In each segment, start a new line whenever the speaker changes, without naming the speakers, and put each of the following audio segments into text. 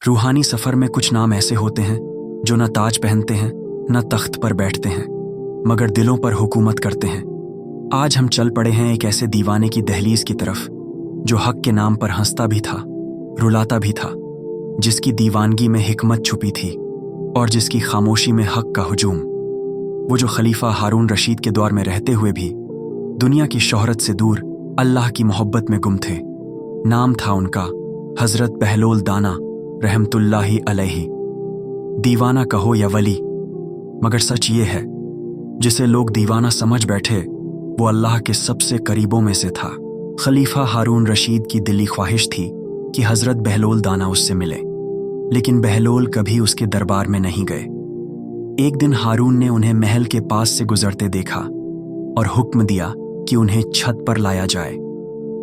रूहानी सफ़र में कुछ नाम ऐसे होते हैं जो न ताज पहनते हैं न तख्त पर बैठते हैं, मगर दिलों पर हुकूमत करते हैं। आज हम चल पड़े हैं एक ऐसे दीवाने की दहलीज की तरफ जो हक के नाम पर हंसता भी था, रुलाता भी था, जिसकी दीवानगी में हिकमत छुपी थी और जिसकी खामोशी में हक का हुजूम। वो जो खलीफा हारून रशीद के दौर में रहते हुए भी दुनिया की शोहरत से दूर अल्लाह की मोहब्बत में गुम थे। नाम था उनका हजरत बहलोल दाना रहमतुल्लाहि अलैहि। दीवाना कहो या वली, मगर सच ये है जिसे लोग दीवाना समझ बैठे वो अल्लाह के सबसे करीबों में से था। खलीफा हारून रशीद की दिली ख्वाहिश थी कि हजरत बहलोल दाना उससे मिले, लेकिन बहलोल कभी उसके दरबार में नहीं गए। एक दिन हारून ने उन्हें महल के पास से गुजरते देखा और हुक्म दिया कि उन्हें छत पर लाया जाए।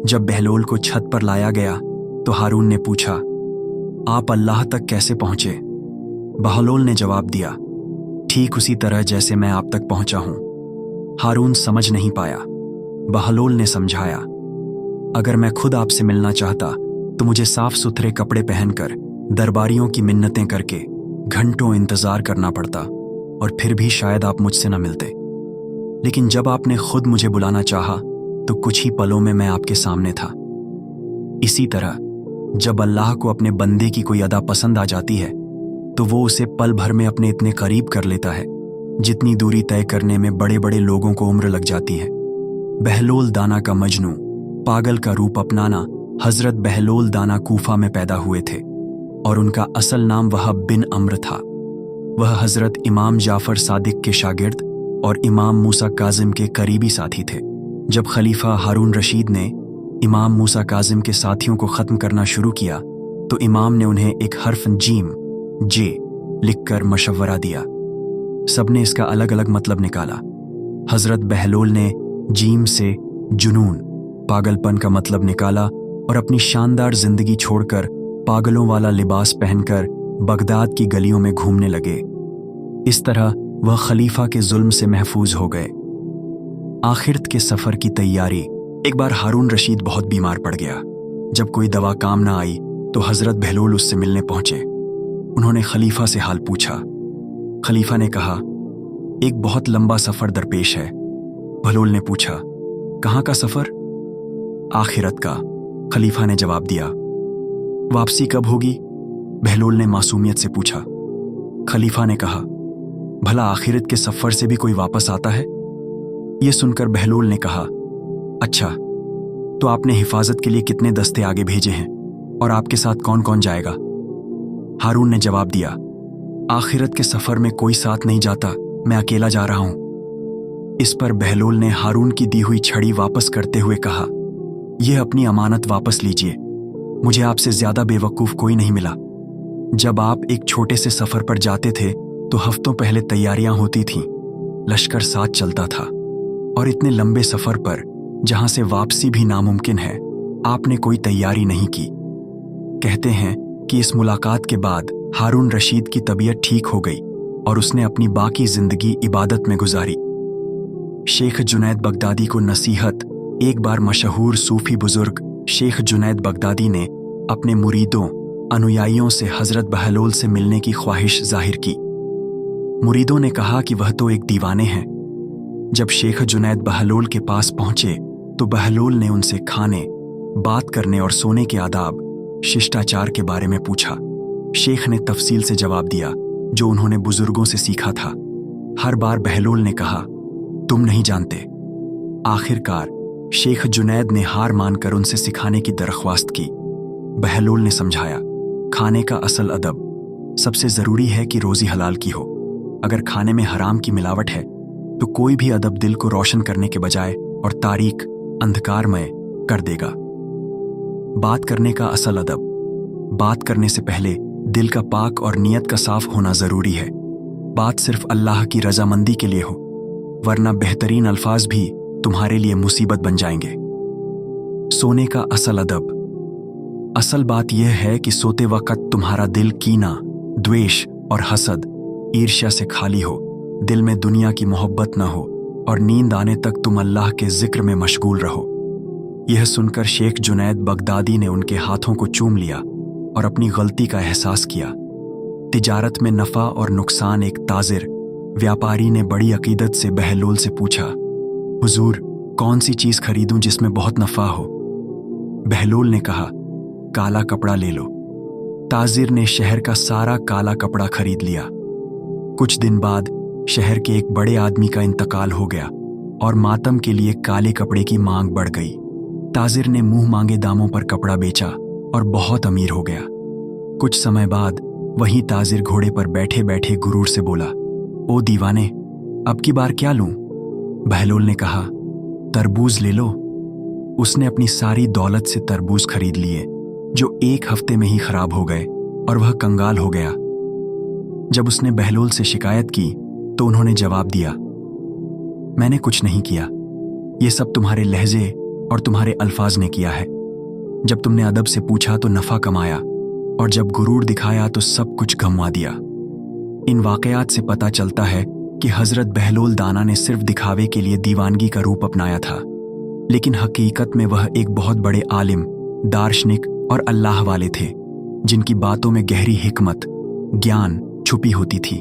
जब बहलोल को छत पर लाया गया तो हारून ने पूछा, आप अल्लाह तक कैसे पहुंचे? बहलोल ने जवाब दिया, ठीक उसी तरह जैसे मैं आप तक पहुंचा हूं। हारून समझ नहीं पाया। बहलोल ने समझाया, अगर मैं खुद आपसे मिलना चाहता तो मुझे साफ सुथरे कपड़े पहनकर दरबारियों की मिन्नतें करके घंटों इंतजार करना पड़ता और फिर भी शायद आप मुझसे न मिलते। लेकिन जब आपने खुद मुझे बुलाना चाहा तो कुछ ही पलों में मैं आपके सामने था। इसी तरह जब अल्लाह को अपने बंदे की कोई अदा पसंद आ जाती है तो वो उसे पल भर में अपने इतने करीब कर लेता है जितनी दूरी तय करने में बड़े बड़े लोगों को उम्र लग जाती है। बहलोल दाना का मजनू पागल का रूप अपनाना हजरत बहलोल दाना कूफा में पैदा हुए थे और उनका असल नाम वहब बिन अम्र था। वह हजरत इमाम जाफर सादिक के शागिर्द और इमाम मूसा काजिम के करीबी साथी थे। जब खलीफा हारून रशीद ने इमाम मूसा काजिम के साथियों को ख़त्म करना शुरू किया तो इमाम ने उन्हें एक हर्फ जीम जे लिखकर मशवरा दिया। सबने इसका अलग अलग मतलब निकाला। हजरत बहलोल ने जीम से जुनून पागलपन का मतलब निकाला और अपनी शानदार जिंदगी छोड़कर पागलों वाला लिबास पहनकर बगदाद की गलियों में घूमने लगे। इस तरह वह खलीफा के जुल्म से महफूज हो गए। आखिरत के सफर की तैयारी। एक बार हारून रशीद बहुत बीमार पड़ गया। जब कोई दवा काम ना आई तो हजरत बहलोल उससे मिलने पहुंचे। उन्होंने खलीफा से हाल पूछा। खलीफा ने कहा, एक बहुत लंबा सफर दरपेश है। बहलोल ने पूछा, कहाँ का सफर? आखिरत का, खलीफा ने जवाब दिया। वापसी कब होगी? बहलोल ने मासूमियत से पूछा। खलीफा ने कहा, भला आखिरत के सफर से भी कोई वापस आता है? यह सुनकर बहलोल ने कहा, अच्छा, तो आपने हिफाजत के लिए कितने दस्ते आगे भेजे हैं और आपके साथ कौन कौन जाएगा? हारून ने जवाब दिया, आखिरत के सफर में कोई साथ नहीं जाता, मैं अकेला जा रहा हूं। इस पर बहलोल ने हारून की दी हुई छड़ी वापस करते हुए कहा, यह अपनी अमानत वापस लीजिए, मुझे आपसे ज्यादा बेवकूफ कोई नहीं मिला। जब आप एक छोटे से सफर पर जाते थे तो हफ्तों पहले तैयारियां होती थीं, लश्कर साथ चलता था, और इतने लंबे सफर पर जहां से वापसी भी नामुमकिन है, आपने कोई तैयारी नहीं की। कहते हैं कि इस मुलाकात के बाद हारून रशीद की तबीयत ठीक हो गई और उसने अपनी बाकी जिंदगी इबादत में गुजारी। शेख जुनैद बगदादी को नसीहत। एक बार मशहूर सूफी बुजुर्ग शेख जुनैद बगदादी ने अपने मुरीदों अनुयायियों से हजरत बहलोल से मिलने की ख्वाहिश जाहिर की। मुरीदों ने कहा कि वह तो एक दीवाने हैं। जब शेख जुनैद बहलोल के पास पहुंचे तो बहलोल ने उनसे खाने, बात करने और सोने के आदाब, शिष्टाचार के बारे में पूछा। शेख ने तफसील से जवाब दिया जो उन्होंने बुजुर्गों से सीखा था। हर बार बहलोल ने कहा, तुम नहीं जानते। आखिरकार शेख जुनैद ने हार मानकर उनसे सिखाने की दरख्वास्त की। बहलोल ने समझाया, खाने का असल अदब सबसे जरूरी है कि रोजी हलाल की हो। अगर खाने में हराम की मिलावट है तो कोई भी अदब दिल को रोशन करने के बजाय और तारीक अंधकारमय कर देगा। बात करने का असल अदब, बात करने से पहले दिल का पाक और नियत का साफ होना जरूरी है। बात सिर्फ अल्लाह की रजामंदी के लिए हो, वरना बेहतरीन अल्फाज भी तुम्हारे लिए मुसीबत बन जाएंगे। सोने का असल अदब, असल बात यह है कि सोते वक्त तुम्हारा दिल कीना, द्वेष और हसद, ईर्ष्या से खाली हो, दिल में दुनिया की मोहब्बत न हो और नींद आने तक तुम अल्लाह के जिक्र में मशगूल रहो। यह सुनकर शेख जुनैद बगदादी ने उनके हाथों को चूम लिया और अपनी गलती का एहसास किया। तिजारत में नफ़ा और नुकसान। एक ताजिर व्यापारी ने बड़ी अकीदत से बहलोल से पूछा, हुजूर, कौन सी चीज़ खरीदूं जिसमें बहुत नफ़ा हो? बहलोल ने कहा, काला कपड़ा ले लो। ताजिर ने शहर का सारा काला कपड़ा खरीद लिया। कुछ दिन बाद शहर के एक बड़े आदमी का इंतकाल हो गया और मातम के लिए काले कपड़े की मांग बढ़ गई। ताजिर ने मुंह मांगे दामों पर कपड़ा बेचा और बहुत अमीर हो गया। कुछ समय बाद वही ताजिर घोड़े पर बैठे बैठे गुरूर से बोला, ओ दीवाने, अब की बार क्या लूं? बहलोल ने कहा, तरबूज ले लो। उसने अपनी सारी दौलत से तरबूज खरीद लिए, जो 1 हफ्ते में ही खराब हो गए और वह कंगाल हो गया। जब उसने बहलोल से शिकायत की तो उन्होंने जवाब दिया, मैंने कुछ नहीं किया, ये सब तुम्हारे लहजे और तुम्हारे अल्फाज ने किया है। जब तुमने अदब से पूछा तो नफा कमाया, और जब गुरूर दिखाया तो सब कुछ गंवा दिया। इन वाकयात से पता चलता है कि हजरत बहलोल दाना ने सिर्फ दिखावे के लिए दीवानगी का रूप अपनाया था, लेकिन हकीकत में वह एक बहुत बड़े आलिम, दार्शनिक और अल्लाह वाले थे, जिनकी बातों में गहरी हिकमत, ज्ञान छुपी होती थी।